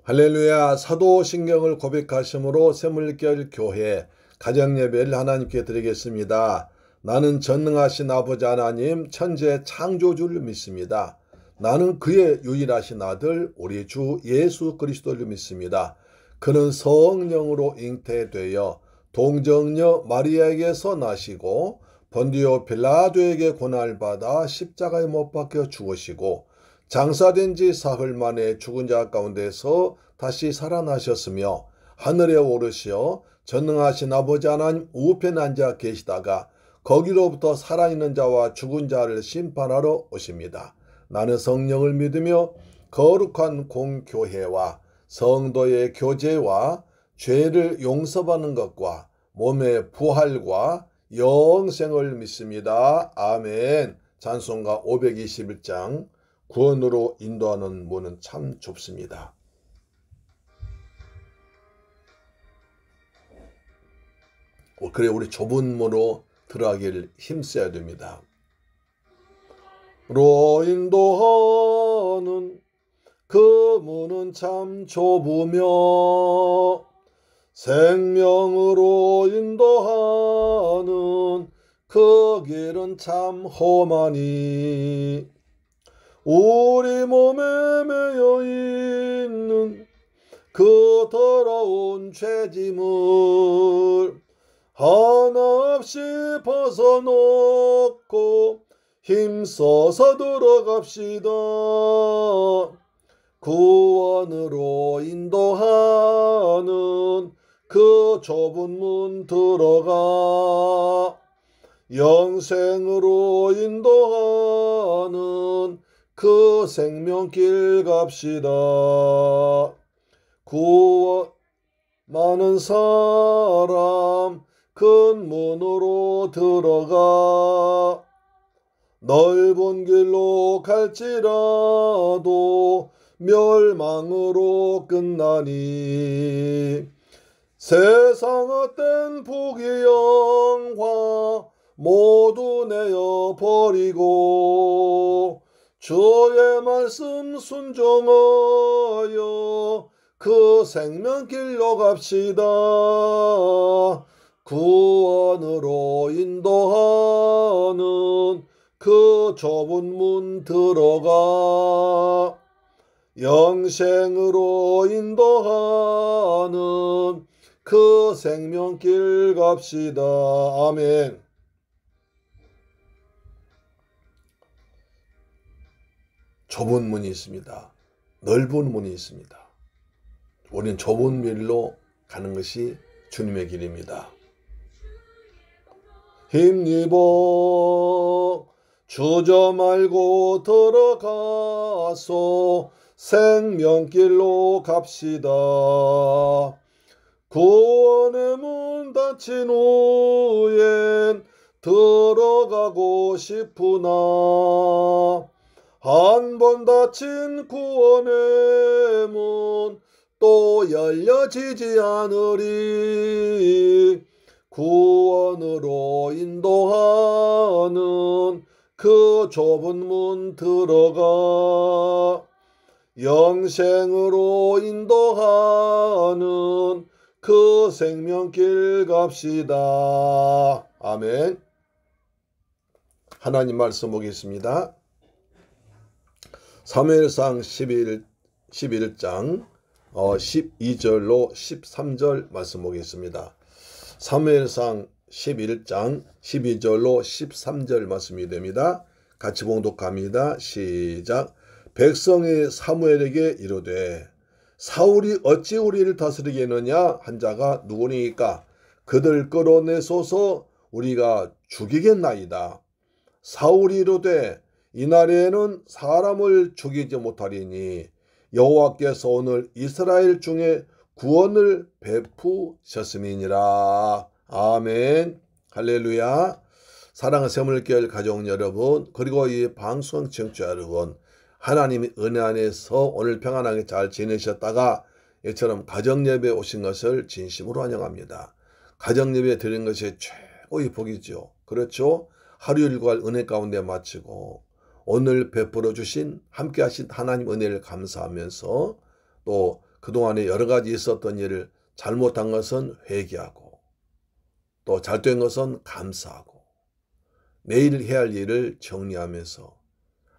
할렐루야. 사도신경을 고백하심으로 샘물결 교회 가정예배를 하나님께 드리겠습니다. 나는 전능하신 아버지 하나님 천재 창조주를 믿습니다. 나는 그의 유일하신 아들 우리 주 예수 그리스도를 믿습니다. 그는 성령으로 잉태되어 동정녀 마리아에게서 나시고 본디오 빌라도에게 고난받아 십자가에 못 박혀 죽으시고 장사된 지 사흘 만에 죽은 자 가운데서 다시 살아나셨으며 하늘에 오르시어 전능하신 아버지 하나님 우편에 앉아 계시다가 거기로부터 살아있는 자와 죽은 자를 심판하러 오십니다. 나는 성령을 믿으며 거룩한 공교회와 성도의 교제와 죄를 용서받는 것과 몸의 부활과 영생을 믿습니다. 아멘. 찬송가 521장 구원으로 인도하는 문은 참 좁습니다. 그래 우리 좁은 문으로 들어가길 힘써야 됩니다. 로 인도하는 그 문은 참 좁으며 생명으로 인도하는 그 길은 참 험하니 우리 몸에 매여 있는 그 더러운 죄짐을 하나 없이 벗어놓고 힘써서 들어갑시다. 구원으로 인도하는 그 좁은 문 들어가 영생으로 인도하는 그 생명길 갑시다. 많은 사람 큰 문으로 들어가 넓은 길로 갈지라도 멸망으로 끝나니 세상 헛된 부귀 영화 모두 내어버리고 주의 말씀 순종하여 그 생명길로 갑시다. 구원으로 인도하는 그 좁은 문 들어가 영생으로 인도하는 그 생명길 갑시다. 아멘. 좁은 문이 있습니다. 넓은 문이 있습니다. 우리는 좁은 길로 가는 것이 주님의 길입니다. 힘입어 주저 말고 들어가서 생명길로 갑시다. 구원의 문 닫힌 후엔 들어가고 싶으나 한 번 닫힌 구원의 문 또 열려지지 않으리. 구원으로 인도하는 그 좁은 문 들어가 영생으로 인도하는 그 생명길 갑시다. 아멘. 하나님 말씀 보겠습니다. 사무엘상 11장 12절로 13절 말씀 보겠습니다. 사무엘상 11장 12절로 13절 말씀이 됩니다. 같이 봉독합니다. 시작. 백성이 사무엘에게 이르되 사울이 어찌 우리를 다스리겠느냐 한 자가 누구니까 그들 끌어내소서 우리가 죽이겠나이다. 사울이 이르되 이날에는 사람을 죽이지 못하리니 여호와께서 오늘 이스라엘 중에 구원을 베푸셨음이니라. 아멘. 할렐루야. 사랑하는 샘물결 가족 여러분, 그리고 이 방송 청취자 여러분, 하나님의 은혜 안에서 오늘 평안하게 잘 지내셨다가 이처럼 가정예배 오신 것을 진심으로 환영합니다. 가정예배 드리는 것이 최고의 복이죠. 그렇죠? 하루 일과를 은혜 가운데 마치고 오늘 베풀어 주신 함께 하신 하나님 은혜를 감사하면서 또 그동안에 여러 가지 있었던 일을 잘못한 것은 회개하고 또 잘된 것은 감사하고 내일 해야 할 일을 정리하면서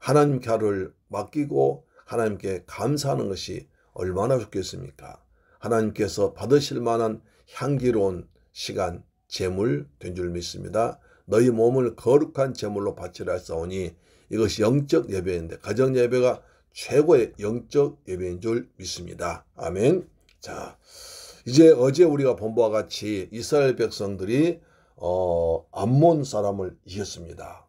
하나님께 하루를 맡기고 하나님께 감사하는 것이 얼마나 좋겠습니까? 하나님께서 받으실 만한 향기로운 시간, 제물 된 줄 믿습니다. 너희 몸을 거룩한 제물로 바치라 했사오니 이것이 영적 예배인데 가정 예배가 최고의 영적 예배인 줄 믿습니다. 아멘. 자, 이제 어제 우리가 본 바와 같이 이스라엘 백성들이 암몬 사람을 이겼습니다.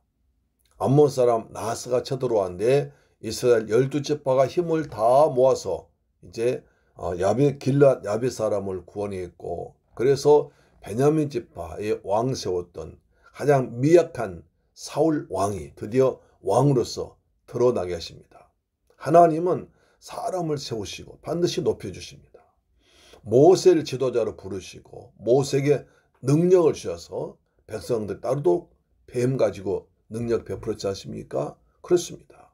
암몬 사람 나하스가 쳐들어왔는데 이스라엘 12지파가 힘을 다 모아서 이제 길랏 야베 사람을 구원했고, 그래서 베냐민 지파의 왕 세웠던 가장 미약한 사울 왕이 드디어 왕으로서 드러나게 하십니다. 하나님은 사람을 세우시고 반드시 높여주십니다. 모세를 지도자로 부르시고 모세에게 능력을 주셔서 백성들 따로도 뱀 가지고 능력 베풀었지 않습니까? 그렇습니다.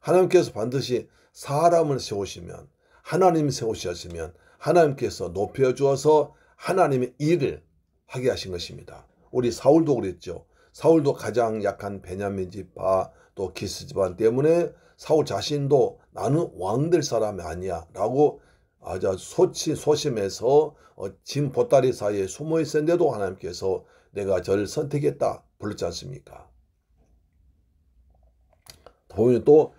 하나님께서 반드시 사람을 세우시면, 하나님이 세우셨으면 하나님께서 높여주어서 하나님의 일을 하게 하신 것입니다. 우리 사울도 그랬죠. 사울도 가장 약한 베냐민 지파 또 기스 집안 때문에 사울 자신도 나는 왕 될 사람이 아니야 라고 아주 소심해서 진 보따리 사이에 숨어 있었는데도 하나님께서 내가 저를 선택했다 불렀지 않습니까? 보면 또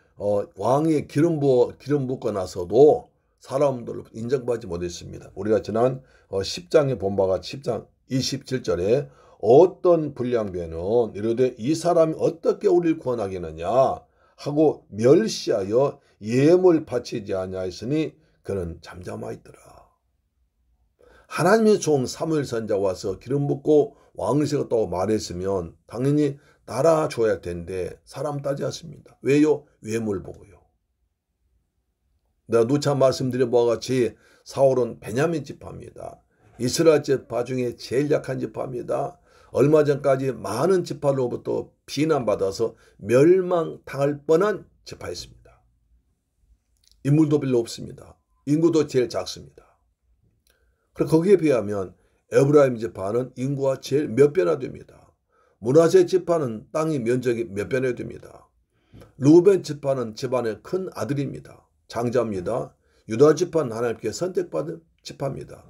왕이 기름 붓고 나서도 사람들을 인정받지 못했습니다. 우리가 지난 10장에 본 바가 10장 27절에 어떤 불량배는 이르되 이 사람이 어떻게 우리를 구원하겠느냐 하고 멸시하여 예물 바치지 아니하였으니 그는 잠잠하였더라. 하나님의 종 사무엘 선지자가 와서 기름 붓고 왕을 세웠다고 말했으면 당연히 따라줘야 할 텐데 사람 따지 않습니다. 왜요? 외모를 보고요. 내가 누차 말씀드린 바와 같이 사울은 베냐민 지파입니다. 이스라엘 지파 중에 제일 약한 지파입니다. 얼마 전까지 많은 지파로부터 비난받아서 멸망당할 뻔한 지파였습니다. 인물도 별로 없습니다. 인구도 제일 작습니다. 그리고 거기에 비하면 에브라임 지파는 인구가 제일 몇 배나 됩니다. 므낫세 지파는 땅의 면적이 몇 배나 됩니다. 루벤 지파는 집안의 큰 아들입니다. 장자입니다. 유다 지파는 하나님께 선택받은 지파입니다.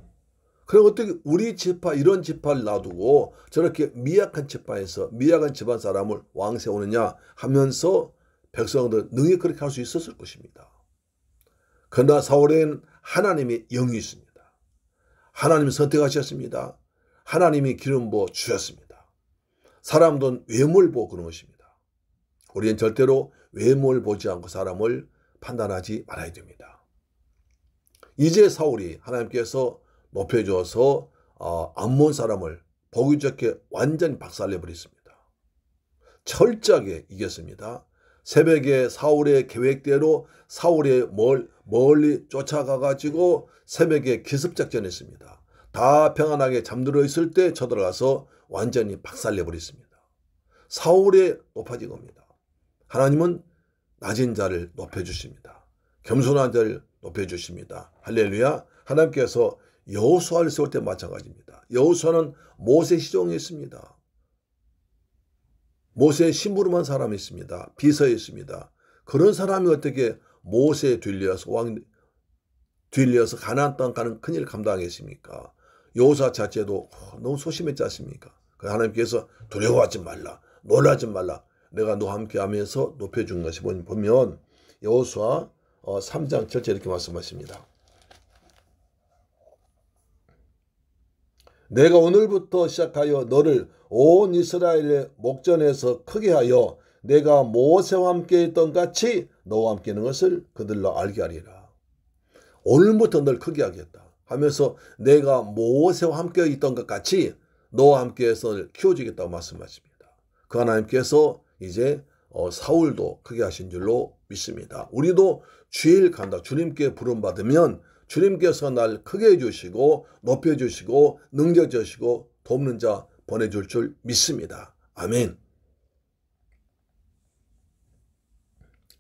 그럼 어떻게 우리 지파 이런 지파를 놔두고 저렇게 미약한 지파에서 미약한 집안 사람을 왕 세우느냐 하면서 백성들 능히 그렇게 할 수 있었을 것입니다. 그러나 사울에는 하나님의 영이 있습니다. 하나님이 선택하셨습니다. 하나님이 기름 부어 주셨습니다. 사람들은 외모를 보고 그런 것입니다. 우리는 절대로 외모를 보지 않고 사람을 판단하지 말아야 됩니다. 이제 사울이 하나님께서 높여주어서 암몬 사람을 보기 좋게 완전히 박살내버렸습니다. 철저하게 이겼습니다. 새벽에 사울의 계획대로 사울이 멀리 쫓아가가지고 새벽에 기습작전을 했습니다. 다 평안하게 잠들어 있을 때 쳐들어가서 완전히 박살내버렸습니다. 사울이 높아진 겁니다. 하나님은 낮은 자를 높여주십니다. 겸손한 자를 높여주십니다. 할렐루야. 하나님께서 여호수아를 세울 때 마찬가지입니다. 여호수아는 모세 시종이 있습니다. 모세의 심부름한 사람이 있습니다. 비서에 있습니다. 그런 사람이 어떻게 모세에 뒤려서 가나안 땅 가는 큰일을 감당하겠습니까? 여호수아 자체도 너무 소심했지 않습니까? 하나님께서 두려워하지 말라, 놀라지 말라, 내가 너와 함께 하면서 높여준 것이 보면 여호수아 3장 7절 이렇게 말씀하십니다. 내가 오늘부터 시작하여 너를 온 이스라엘의 목전에서 크게 하여 내가 모세와 함께 있던 같이 너와 함께 있는 것을 그들로 알게 하리라. 오늘부터 널 크게 하겠다 하면서 내가 모세와 함께 있던 것 같이 너와 함께 해서 키워주겠다고 말씀하십니다. 그 하나님께서 이제 사울도 크게 하신 줄로 믿습니다. 우리도 주일 간다. 주님께 부름받으면 주님께서 날 크게 해주시고 높여주시고 능력 주시고 돕는 자 보내줄 줄 믿습니다. 아멘.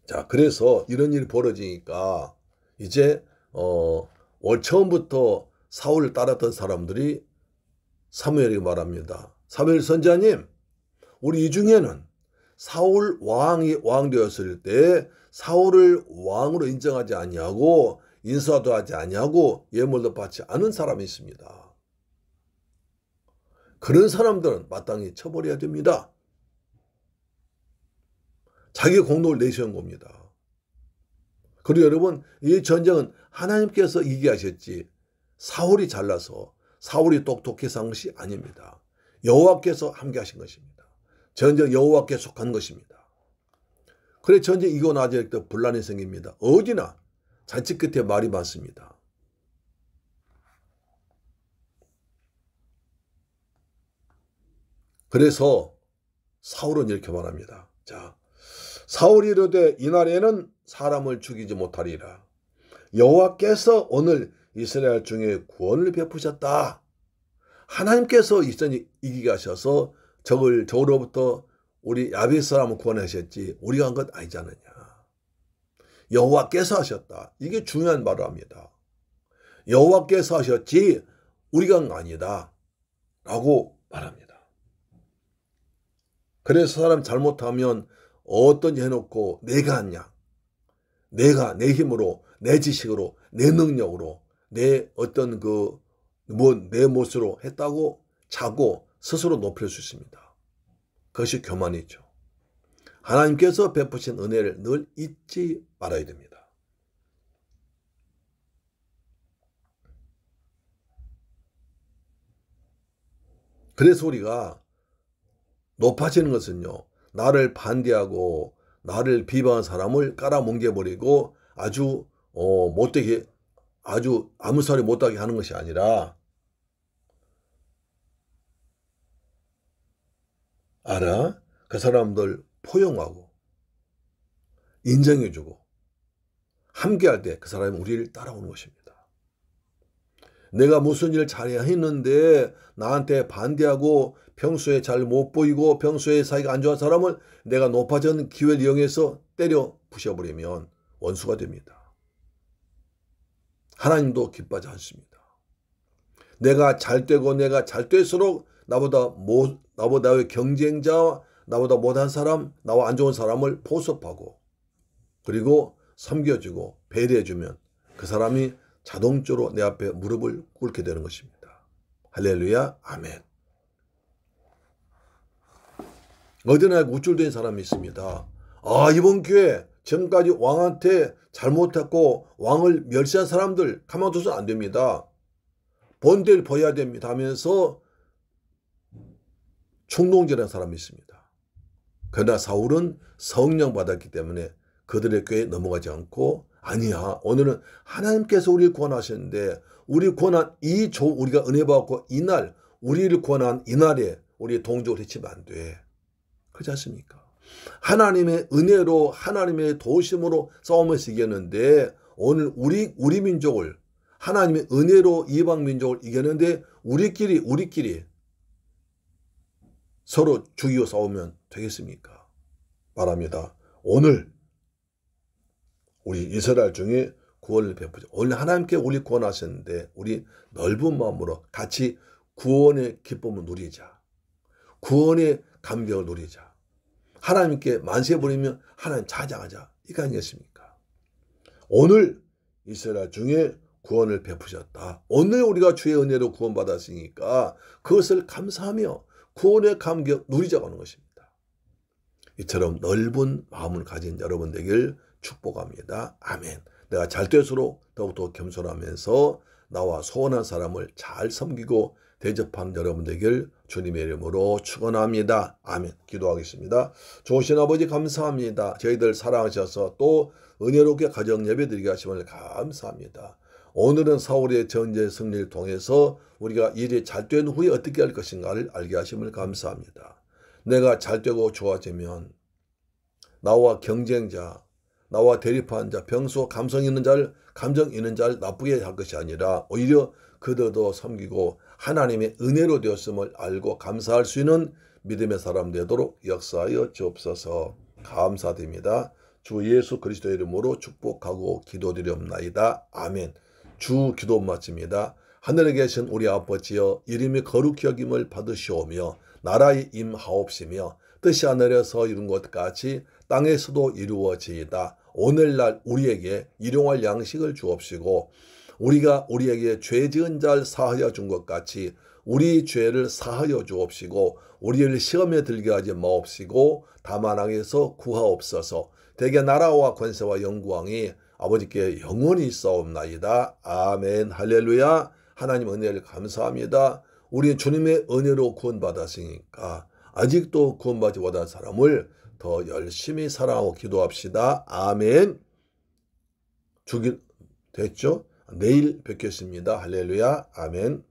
자, 그래서 이런 일이 벌어지니까 이제 처음부터 사울을 따랐던 사람들이 사무엘에게 말합니다. 사무엘 선지자님, 우리 이 중에는 사울 왕이 왕 되었을 때 사울을 왕으로 인정하지 아니하고 인사도 하지 아니하고 예물도 받지 않은 사람이 있습니다. 그런 사람들은 마땅히 처벌해야 됩니다. 자기 공로를 내세운 겁니다. 그리고 여러분, 이 전쟁은 하나님께서 이기게 하셨지 사울이 잘나서 사울이 똑똑해서 한 것이 아닙니다. 여호와께서 함께 하신 것입니다. 전쟁 여호와께 속한 것입니다. 그래 전쟁 이기고 나서 또 분란이 생깁니다. 어디나 잔치 끝에 말이 많습니다. 그래서 사울은 이렇게 말합니다. 자, 사울이 이르되 이날에는 사람을 죽이지 못하리라. 여호와께서 오늘 이스라엘 중에 구원을 베푸셨다. 하나님께서 이전에 이기게 하셔서 저로부터 우리 야벳 사람을 구원하셨지 우리가 한 것 아니지 않느냐. 여호와께서 하셨다. 이게 중요한 말을 합니다. 여호와께서 하셨지 우리가 한 거 아니다. 라고 말합니다. 그래서 사람 잘못하면 어떤지 해놓고 내가 하냐. 내가 내 힘으로 내 지식으로 내 능력으로 내 어떤 내 못으로 했다고 자고 스스로 높일 수 있습니다. 그것이 교만이죠. 하나님께서 베푸신 은혜를 늘 잊지 말아야 됩니다. 그래서 우리가 높아지는 것은요, 나를 반대하고 나를 비방한 사람을 깔아뭉개버리고 아주 못되게 아주 아무 소리 못하게 하는 것이 아니라 그 사람들 포용하고 인정해주고 함께할 때 그 사람이 우리를 따라오는 것입니다. 내가 무슨 일을 잘해야 했는데 나한테 반대하고 평소에 잘 못 보이고 평소에 사이가 안 좋은 사람을 내가 높아진 기회를 이용해서 때려 부셔버리면 원수가 됩니다. 하나님도 기뻐하지 않습니다. 내가 잘되고 내가 잘될수록 나보다의 경쟁자와 나보다 못한 사람, 나와 안 좋은 사람을 보섭하고 그리고 섬겨주고 배려해주면 그 사람이 자동적으로 내 앞에 무릎을 꿇게 되는 것입니다. 할렐루야, 아멘. 어디나 우쭐대는 사람이 있습니다. 이번 기회에 지금까지 왕한테 잘못했고 왕을 멸시한 사람들 가만둬서는 안 됩니다. 본때를 보여야 됩니다 하면서 충동질하는 사람이 있습니다. 그러나 사울은 성령 받았기 때문에 그들의 꾀에 넘어가지 않고 아니야, 오늘은 하나님께서 우리를 구원하셨는데 우리 구원한 우리가 은혜 받고 이날 우리를 구원한 이날에 우리 동족을 해치면 안 돼. 그렇지 않습니까? 하나님의 은혜로 하나님의 도심으로 싸우면서 이겼는데 오늘 우리 민족을 하나님의 은혜로 이방 민족을 이겼는데 우리끼리 서로 죽이고 싸우면 되겠습니까? 말합니다. 오늘 우리 이스라엘 중에 구원을 베푸자. 오늘 하나님께 우리 구원하셨는데 우리 넓은 마음으로 같이 구원의 기쁨을 누리자. 구원의 감격을 누리자. 하나님께 만세 부리면 하나님 찬양하자. 이거 아니겠습니까? 오늘 이스라엘 중에 구원을 베푸셨다. 오늘 우리가 주의 은혜로 구원받았으니까 그것을 감사하며 구원의 감격 누리자고 하는 것입니다. 이처럼 넓은 마음을 가진 여러분 되길 축복합니다. 아멘. 내가 잘될수록 더욱더 겸손하면서 나와 소원한 사람을 잘 섬기고 대접하는 여러분 되길 주님의 이름으로 축원합니다. 아멘. 기도하겠습니다. 좋으신 아버지 감사합니다. 저희들 사랑하셔서 또 은혜롭게 가정 예배드리게 하심을 감사합니다. 오늘은 사울의 전제 승리를 통해서 우리가 일이 잘된 후에 어떻게 할 것인가를 알게 하심을 감사합니다. 내가 잘되고 좋아지면 나와 경쟁자, 나와 대립하는 자, 평소 감정 있는 자를 나쁘게 할 것이 아니라 오히려 그들도 섬기고 하나님의 은혜로 되었음을 알고 감사할 수 있는 믿음의 사람 되도록 역사하여 주옵소서. 감사드립니다. 주 예수 그리스도의 이름으로 축복하고 기도드리옵나이다. 아멘. 주 기도 마칩니다. 하늘에 계신 우리 아버지여, 이름이 거룩히 여김을 받으시오며 나라의 임하옵시며 뜻이 하늘에서 이룬 것 같이 땅에서도 이루어지이다. 오늘날 우리에게 일용할 양식을 주옵시고 우리가 우리에게 죄 지은 자를 사하여 준 것 같이 우리 죄를 사하여 주옵시고 우리를 시험에 들게 하지 마옵시고 다만 악에서 구하옵소서. 대개 나라와 권세와 영광이 아버지께 영원히 있사옵나이다. 아멘. 할렐루야. 하나님 은혜를 감사합니다. 우리 주님의 은혜로 구원받았으니까 아직도 구원받지 못한 사람을 더 열심히 사랑하고 기도합시다. 아멘. 됐죠? 내일 뵙겠습니다. 할렐루야. 아멘.